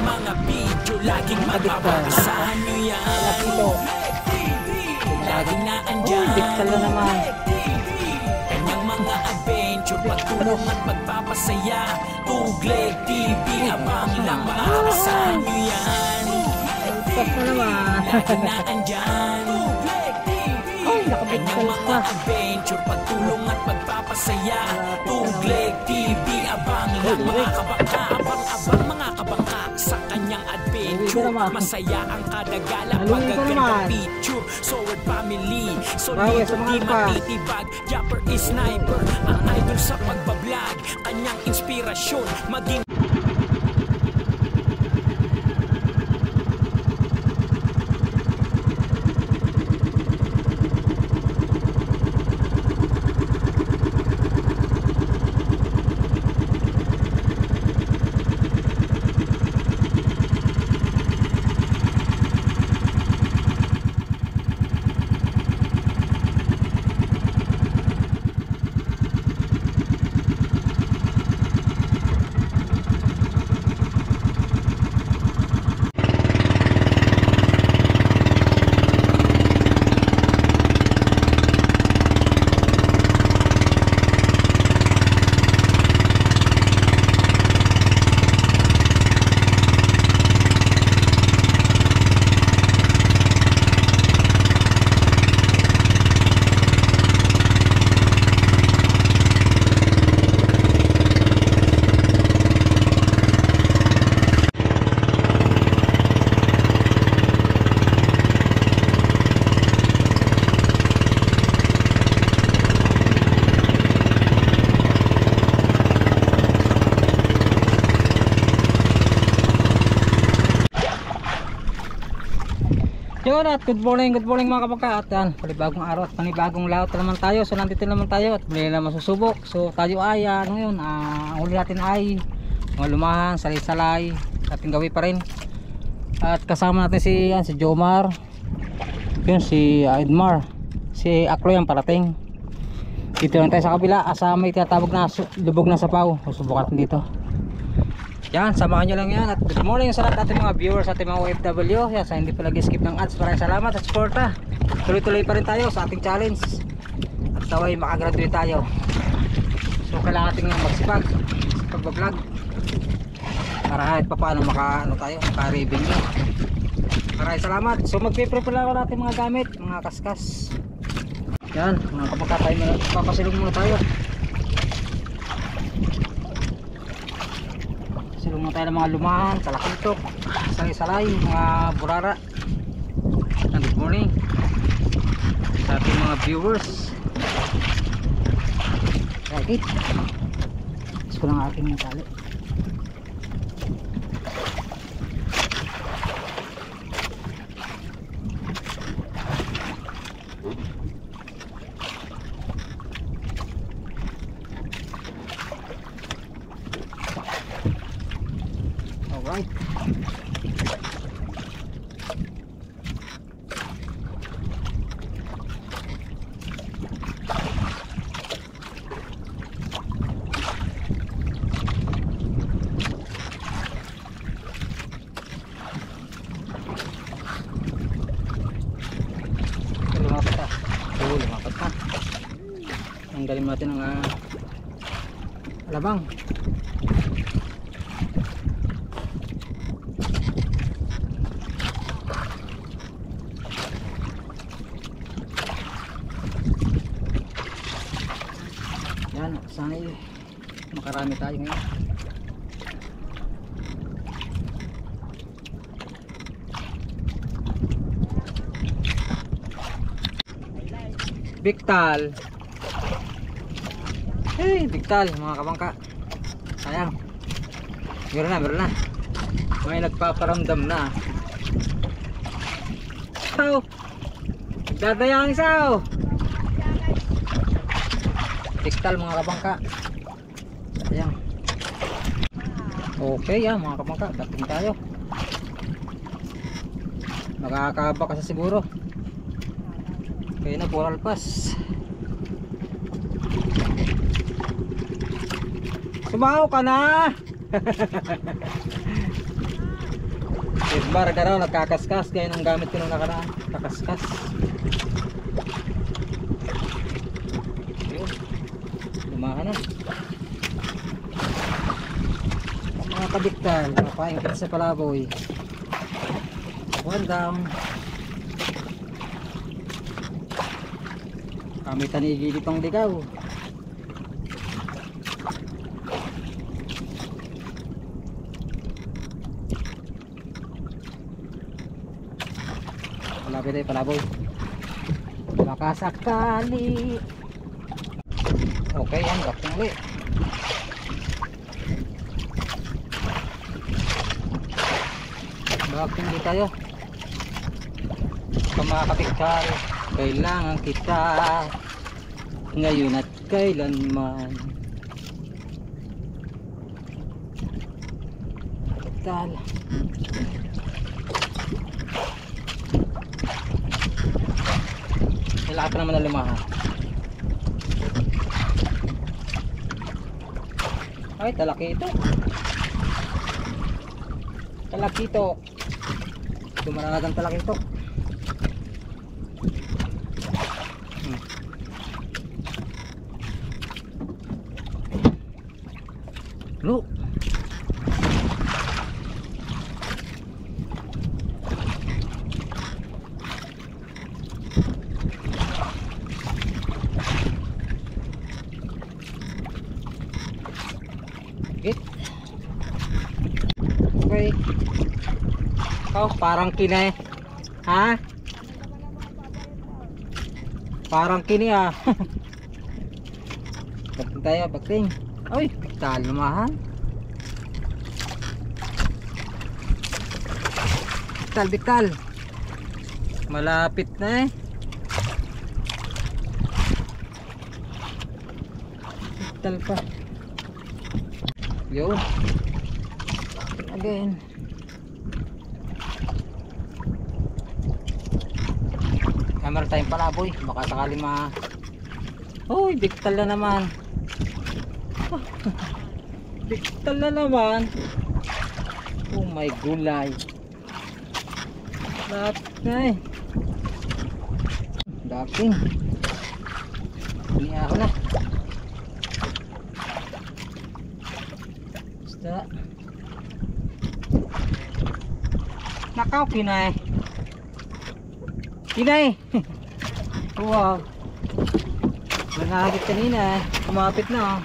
mga video laging mapapasahan nyo yan. Laging naandyan Biktal na naman. kanyang mga adventure, pagtulong at pagpapasaya. Tugleg TV, abang lang maaasahan nyo yan. Stop na naman. Laging naandyan kanyang mga adventure, pagtulong at pagpapasaya. Tugleg TV, abang lang mga kabangka. Abang-abang mga kabangka sa kanyang adventure. Masaya ang kada gala, pagagandang picture. Sword family, solido di matitibag. Japper is sniper, ang idol sa pagbablog. Kanyang inspirasyon, maging Yun at good morning mga kabangka. At yan, panibagong araw at panibagong laot naman tayo. So nandito naman tayo at muli na masusubok. So tayo ay ngayon, ang uli natin ay mga lumahan, salay-salay, ating gawin pa rin. At kasama natin si Jomar, yun si Edmar, si Aklo yung parating. Dito lang tayo sa kabila, may tinatawag na lubog ng sapaw. Susubukan natin dito. Yan, samahan nyo lang yan. At good morning sa lahat ating mga viewers, ating mga OFW. Yan, sa hindi pa lagi skip ng ads. Maraming salamat at suporta. Tuloy-tuloy pa rin tayo sa ating challenge. At naway makagraduate tayo. So kailangan natin magsipag sa pagbablog para kahit pa paano maka-revenue. Maraming salamat. So magpe-prepare lang ako natin mga gamit, mga kaskas. Yan, mga kapagkatay mo, papasilong muna tayo. Silong na tayo ng mga lumahan, talakitok, salay-salay, mga burara. Good morning sa ating mga viewers. Right, gusto ko lang ating tali. Alright. Lumapat na. Ang galing natin ng alabang. Yan, sana makarami tayo ngayon. Biktal. Hey, biktal mga kabangka. Sayang. Meron na. May nagpaparamdam na. Sao? Dadayang sao. Biktal mga kabangka. Sayang. Okay yan mga kabangka, dating tayo. Nakakaba kasi siguro. Kaya na puro alpas. Sumaw ka na. Silbar ka raw, nagkakaskas. Gaya ng gamit ko nung nakaraan. Kakaskas. Yun. Lumahan na. Mga kabiktal, napain kita sa palaboy. One down. Kami tanigi ditong ligaw. Malapit tayo palaboy. Makasakali. Okay, yan, bakting ulit. Bakting ulit tayo. Mga kabiktal, kailangan kita ngayon at kailanman. Kabiktal. Kailangan pa naman na lumahan. Ay, talakito. Talakito. Dumaragang talakito. Lu. Git. Okay. Oh, parang kine. Ha? Parang kini ah. Bakting tayo, bakting. Ay, biktal lumahan. Biktal, biktal. Malapit na eh. Biktal pa. Yo. Again. Camera tayong palaboy. Baka sakali Uy, biktal na naman. Biktal na naman. Oh my gulay. Lahat na eh. Dating. Ini ako na. Basta. Nakaw kinay. Kinay. Wow. Nangahagit kanina eh. Kumapit na oh.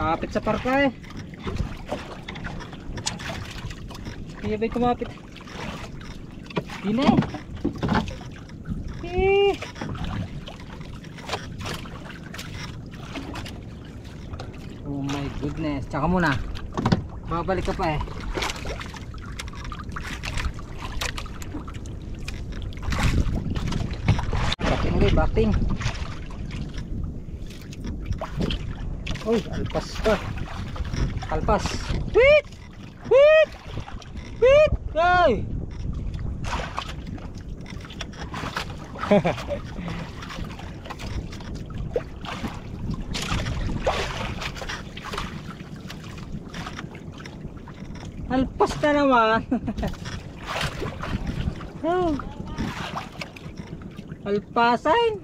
Kapit sa parka eh. Kaya ba'y kumapit? Hindi eh. Oh my goodness. Tsaka muna. Babalik ka pa eh. Bakting ulit, bakting. Uy, alpas ka. Alpas. Wait! Wait! Wait! Ay! Alpas na naman. Oh. Alpasan.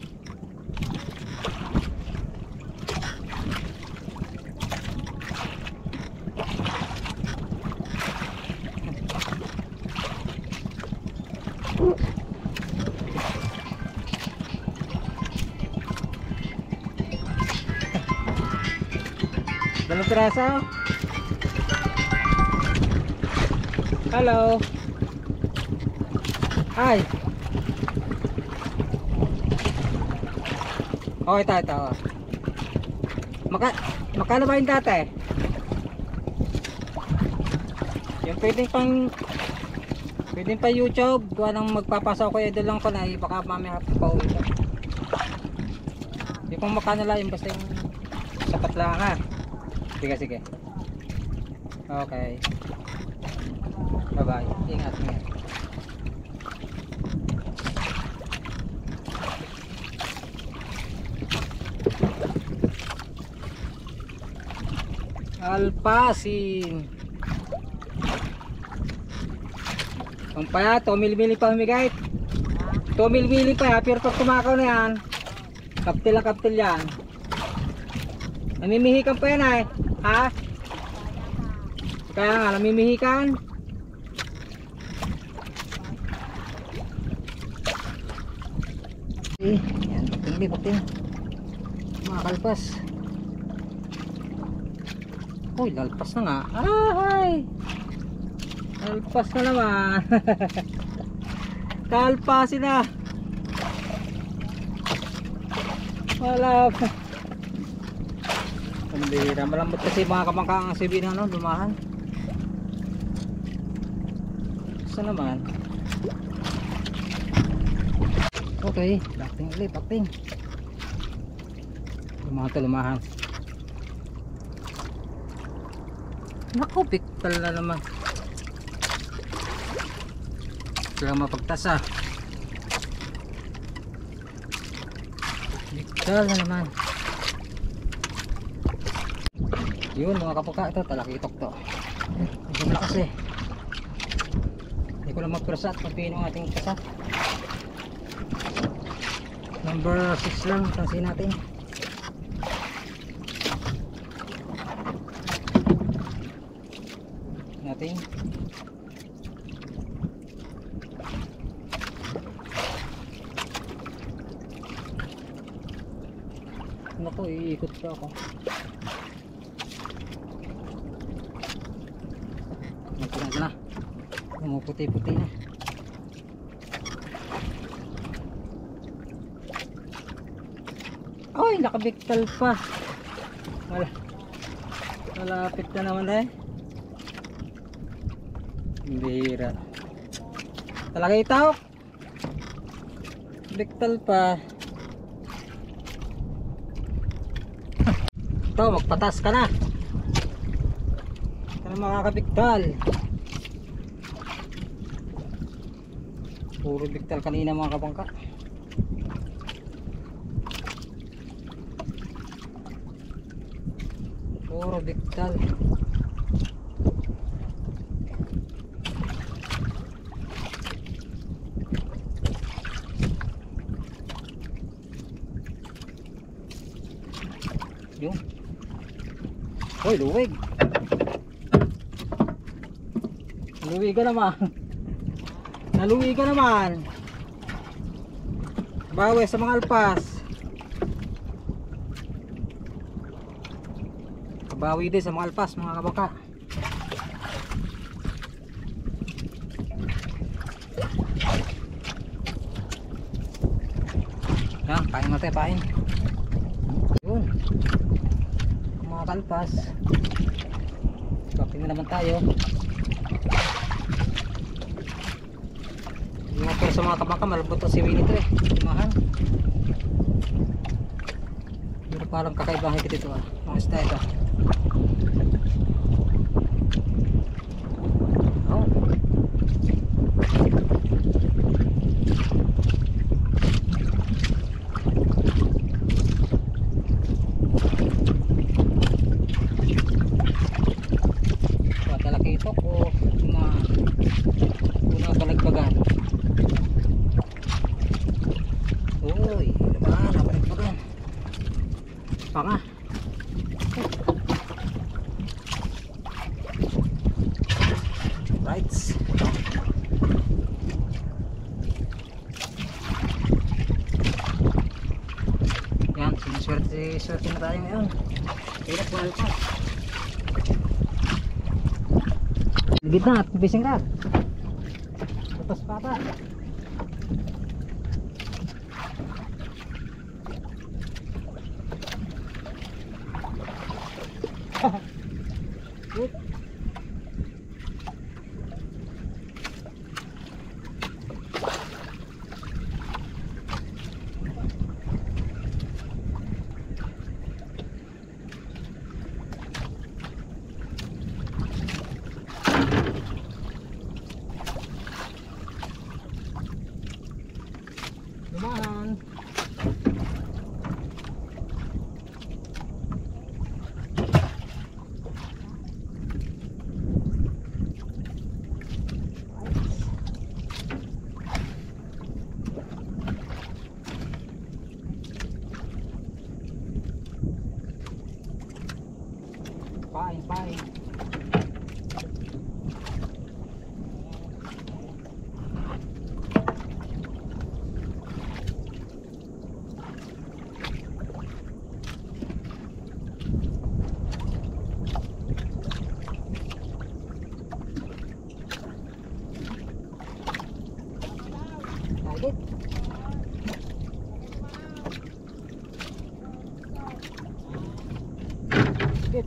Dalam terasa. Halo. Hai. Oh, ito. Magkano ba yung dati? Yung pwedeng pa YouTube. Gawa nang magpapasaw ko, idol lang ko na. Baka mamaya pa uwi ka. Yung kung magkano lang yung basta yung sapat lang ha. Sige. Okay. Bye bye. Ingat. Alpasin. Pampaya, tumili-mili pa humigait. Tumili-mili pa, pero pag tumakaw na yan, kaptil yan. Namimihikan pa yan ay. Ha? Kaya nga, namimihikan. Yan, pating. Mga kalpas. Uy, lalpas na nga. Ay! Lalpas na naman. Kalpasin na. Wala pa. Pambira. Malambot kasi mga kamangka ang sibi na dumahan. Saan naman? Okay, pating ulit, pating. Lumahan. Naku, biktal na naman. Kailangan mapagtasa. Biktal na naman. Yun mga kapaka, ito talakitok to. Medyo malakas eh. Hindi ko lang magpirsa at magpino ang ating tasa. Number 6 lang, tansin natin. Naku, iikot pa ako. Nagpinag na. Pumuputi-puti na. Ay, nakabiktal pa. Malapit na naman eh. Bihira. Talaga itaw. Biktal pa. Ito, magpatas ka na. Ito na makakabiktal. Puro biktal kanina mga kabangka. Puro biktal. Yung hoy, luwig. Luwig ka naman. Naluwig ka naman. Bawi sa mga alpas. Bawi din sa mga alpas mga kabaka. Yan, pain natin, pain. Yun, mga kalpas. Bakit na naman tayo. Yung pero sa mga kabaka malambot ang siwi nito eh. Timahan. Pero parang kakaibang higit ito ah. Mga isda ito. Oh. Ito ko una balagbagan. Uy, naman balagbagan. Panga. Right. Yan, siniswerte na tayo ngayon. Kaya po pa. Gitna at pising ka. Tapos pata. Lumahan. Pain, pain.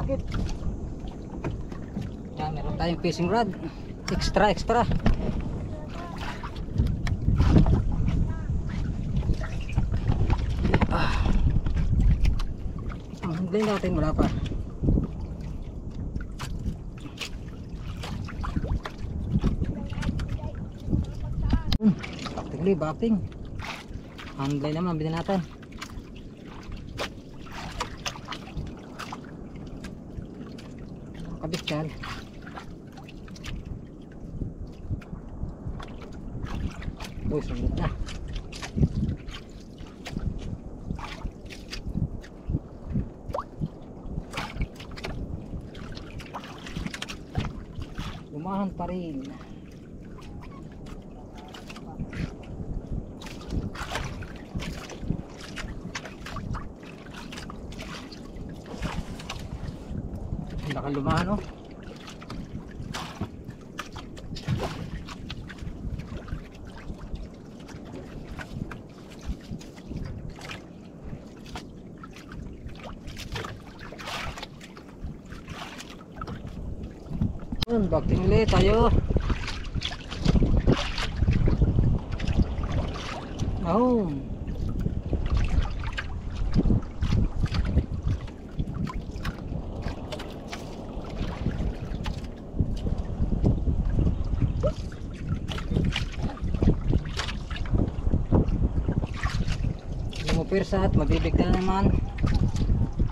Kit. Yan, meron tayong fishing rod. Extra. Ang handling natin wala pa. Tigli, bating. Handling naman, bilhin natin. Kabiskan. Uy, sundot na. Lumahan pa rin. Nakalumahan, oh. Bakting ulit tayo. Oh. Lumupirsa at mabibigyan naman.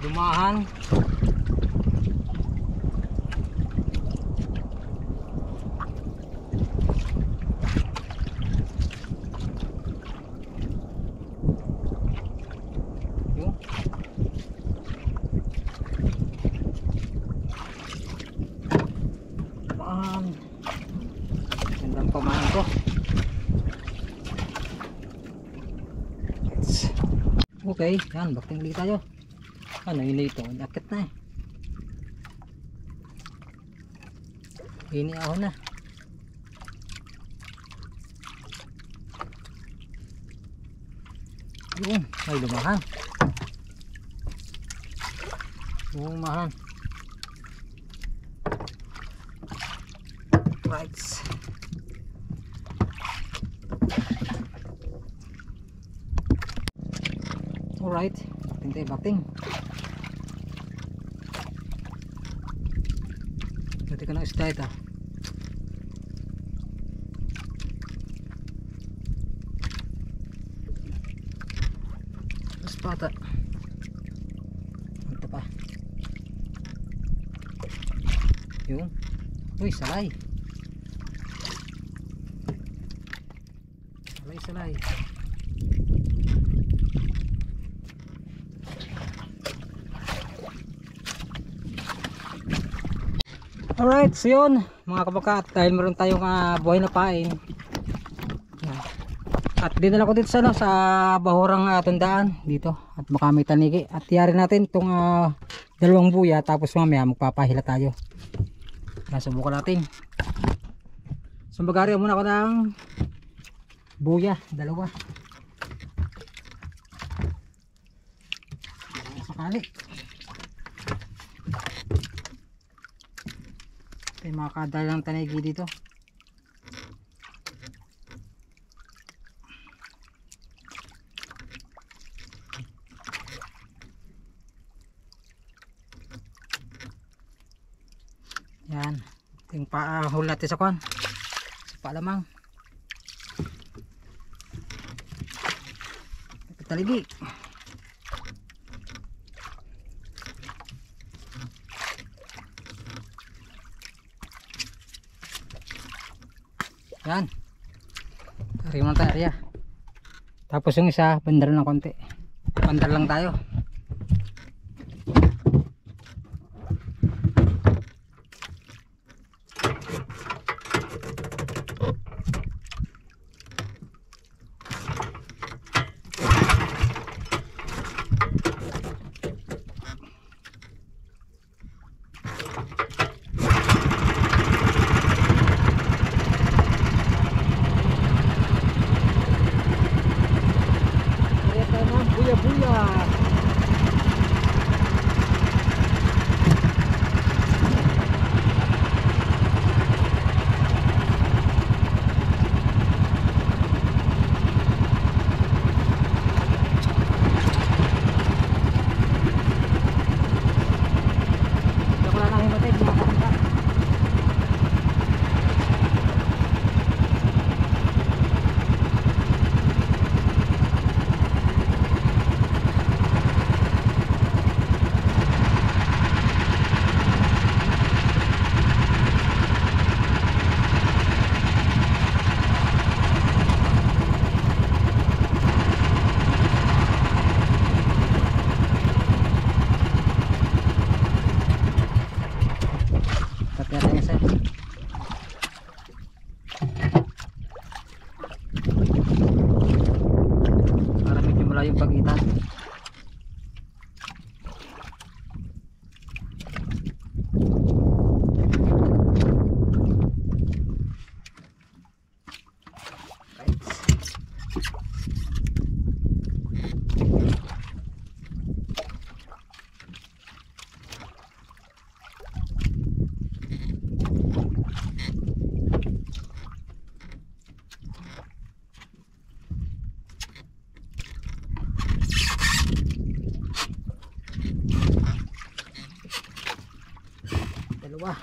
Lumahan. Gandang pamahan ko. Okay, yan, bakting ulit tayo. Ano yun ito? Nakit na eh. Ini ako na. Yun, ay lumahan. Lumahan. Right. Alright, bakting. Pwede ka ng isda ito. Pata. Ito pa. Yun. Uy, salay. Salay. Alright, so yun mga kabakat, dahil meron tayong buhay na pain. At dinala ko dito sa bahurang tundaan dito at baka may tanigi. At yari natin itong dalawang buya, tapos mamaya magpapahila tayo. Subukan natin. So magari muna ako ng buya, dalawa. Sakali. May makadalang tanigi dito. Yan, yung paahol natin sa kwan, sa palamang. Taligi. Yan. Tari mo tayo area. Tapos yung isa, bandar ng konti. Bandar lang tayo. Dalawa.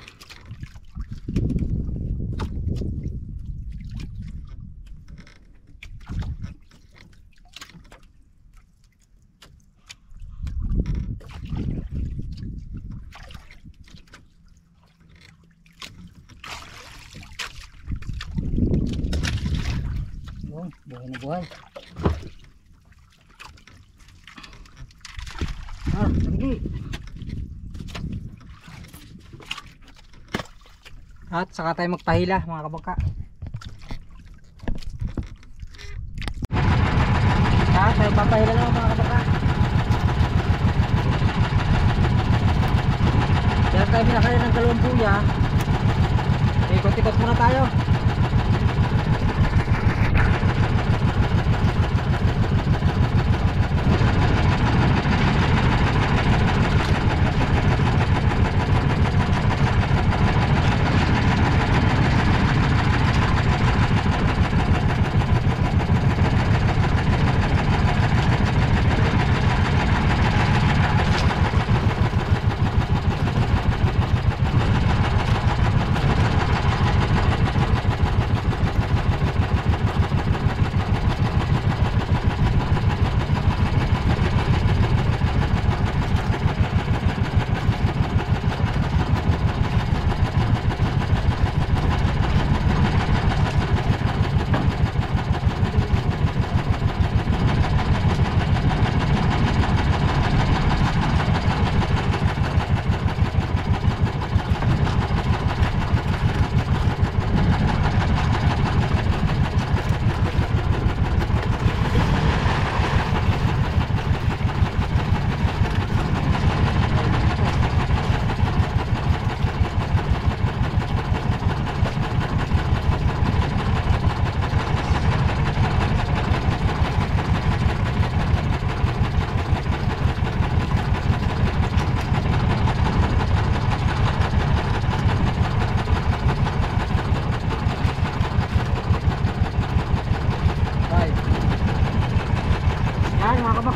Buhay na buhay. Lagi. At saka tayo magpahila mga kabangka. At tayo papahila lang mga kabangka. Kaya tayo minakaya ng 2 buya. Ikot-ikot muna tayo.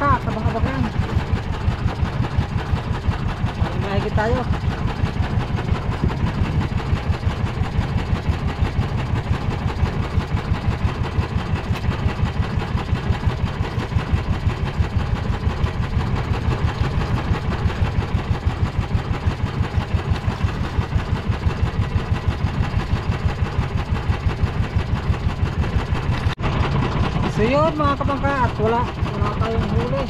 Tabang-tabangan. Mahigit tayo. So yun mga kabangka, at wala tayong huli.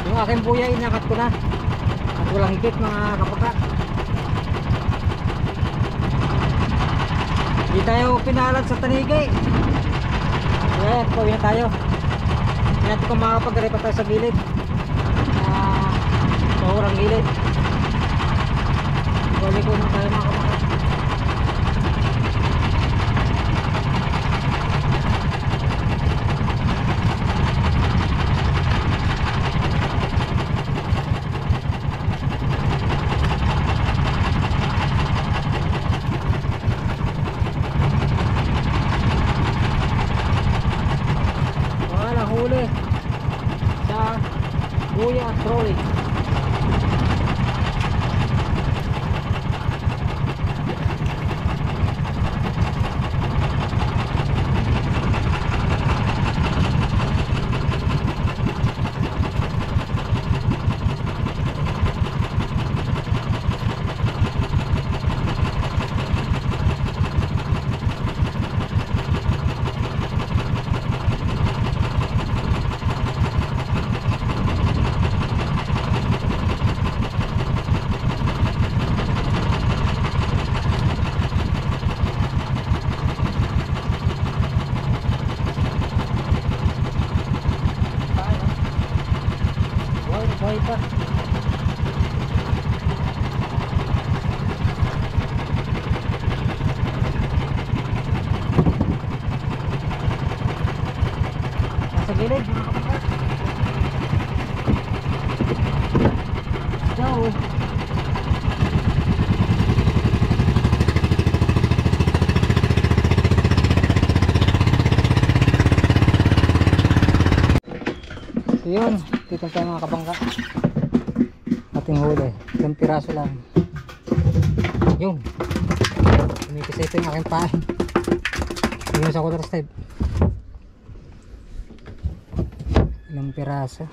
Yung aking buya inakat ko na at walang higit mga kabangka. Hindi tayo pinalag sa tanigi. Ayan, pawin na tayo. Hindi natin kung makapag-repa tayo sa gilid, mahurang gilid. Balik ko na tayo mga kabangka. Huli sa buya at trolling. Buhay pa. Nasa gilid mga kabangka. Ciao. So yun, dito tayo mga kabangka. Ating huli, 1 piraso lang. Yun. Kumikisa ito yung aking pain. Yun sa quarter step. Ilang piraso.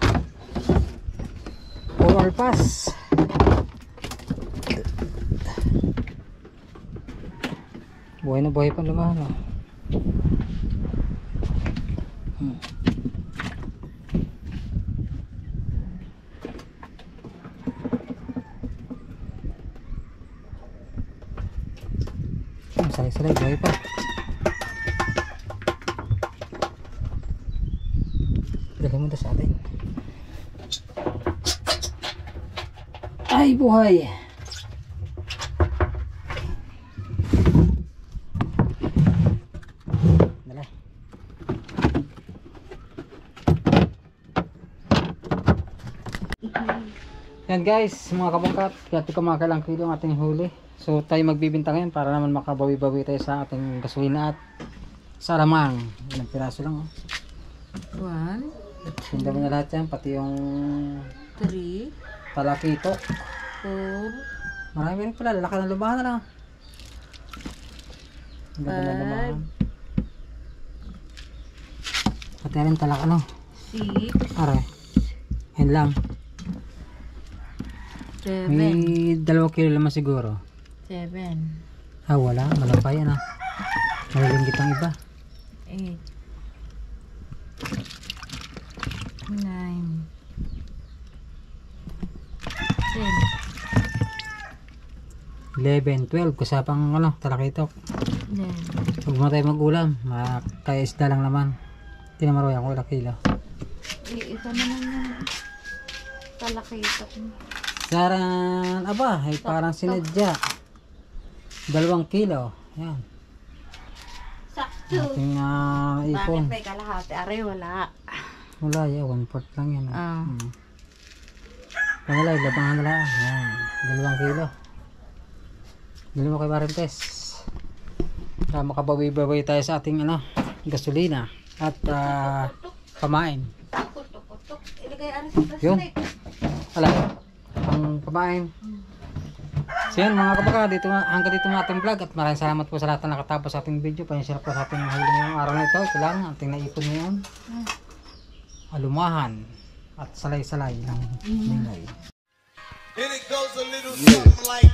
All pass. Buhay na buhay pa lumahan. Salay-salay, buhay pa. Dali mo na sa atin. Ay, buhay. Dala. Yan guys, mga kabangkat, kaya kumakalang kilo ang ating huli. So tayo magbibinta ngayon para naman makabawi-bawi tayo sa ating gasolina at sa alamang. Ilang piraso lang. 1, Tinda mo na lahat yan, pati yung 3, talakito. 4, Marami rin pala, lalaki ng lumahan na lang. Ang ganda ng lumahan. Pati rin talak ano. 6, Aray. Yan lang. 7, May 2 kilo naman siguro. 7, Ah, wala. Malapay yan ah. Malalingkit ang iba. 8, 9, 11, 12. Kasapang ano, talakitok. 10, Huwag mo tayo mag-ulam. Kaya isda lang naman. Hindi na maroy ako ilang kilo. Isa naman yung talakitok. Saran, aba, ay parang sinadya. 2 kilo. Yan. Sakto. Ating ipon. Bakit may kalahati? Aray, wala. Wala yan, 1/4 lang yan. Ah. Wala, labangan na lang. Yan, 2 kilo. 2 kay Marintes. Para makabawi-bawi tayo sa ating gasolina at pamain. Kutok-kutok. Ilagay aray sa plastic. Yun. Alam, ang pamain. So yun mga kapaka, hanggang dito ng ating vlog at maraming salamat po sa lahat na nakatapos sa ating video. Pansya po sa ating huling ngayong araw na ito. Ito lang, ating naipon ngayon. Alumahan at salay-salay ng Mingay. And it goes a little something like